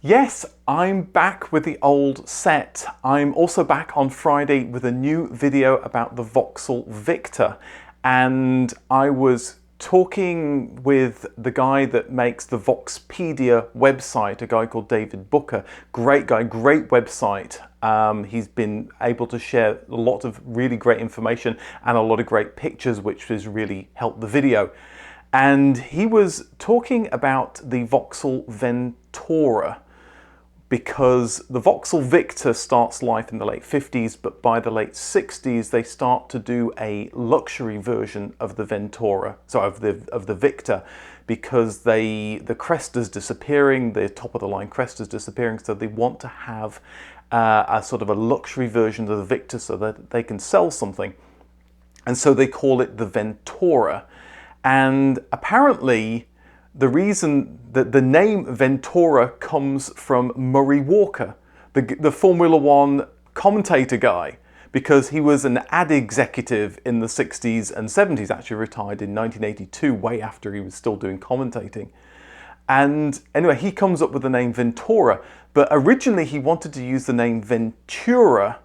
Yes, I'm back with the old set. I'm also back on Friday with a new video about the Vauxhall Victor. And I was talking with the guy that makes the Voxpedia website, a guy called David Booker. Great guy, great website. He's been able to share a lot of really great information and a lot of great pictures, which has really helped the video. And he was talking about the Vauxhall Ventura, because the Vauxhall Victor starts life in the late 50s, but by the late 60s they start to do a luxury version of the Ventura, so of the Victor, because the crest is disappearing, the top of the line crest is disappearing, so they want to have a sort of a luxury version of the Victor so that they can sell something, and so they call it the Ventura. And apparently the reason that the name Ventura comes from Murray Walker, the Formula One commentator guy, because he was an ad executive in the 60s and 70s, actually retired in 1982, way after he was still doing commentating. And anyway, he comes up with the name Ventura, but originally he wanted to use the name Ventura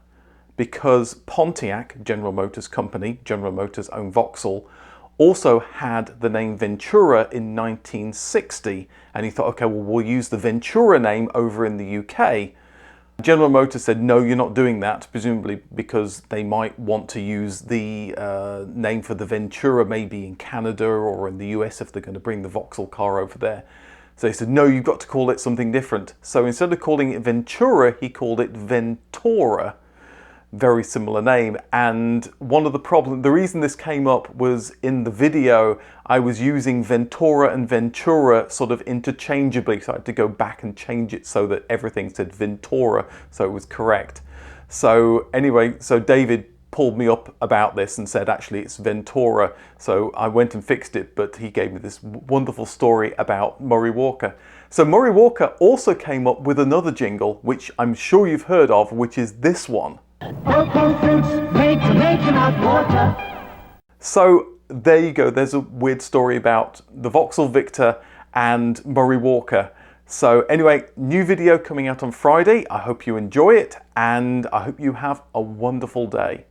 because Pontiac, General Motors company, General Motors owned Vauxhall, also had the name Ventura in 1960, and he thought, okay, well, we'll use the Ventura name over in the UK. General Motors said, no, you're not doing that, presumably because they might want to use the name for the Ventura maybe in Canada or in the US if they're going to bring the Vauxhall car over there. So he said, no, you've got to call it something different. So instead of calling it Ventura, he called it Ventura. Very similar name. And one of the reason this came up was in the video I was using Ventura and Ventura sort of interchangeably, so I had to go back and change it so that everything said Ventura, so it was correct. So anyway, so David pulled me up about this and said actually it's Ventura, so I went and fixed it, but he gave me this wonderful story about Murray Walker. So Murray Walker also came up with another jingle, which I'm sure you've heard of, which is this one. So there you go, there's a weird story about the Vauxhall Victor and Murray Walker. So anyway, new video coming out on Friday. I hope you enjoy it and I hope you have a wonderful day.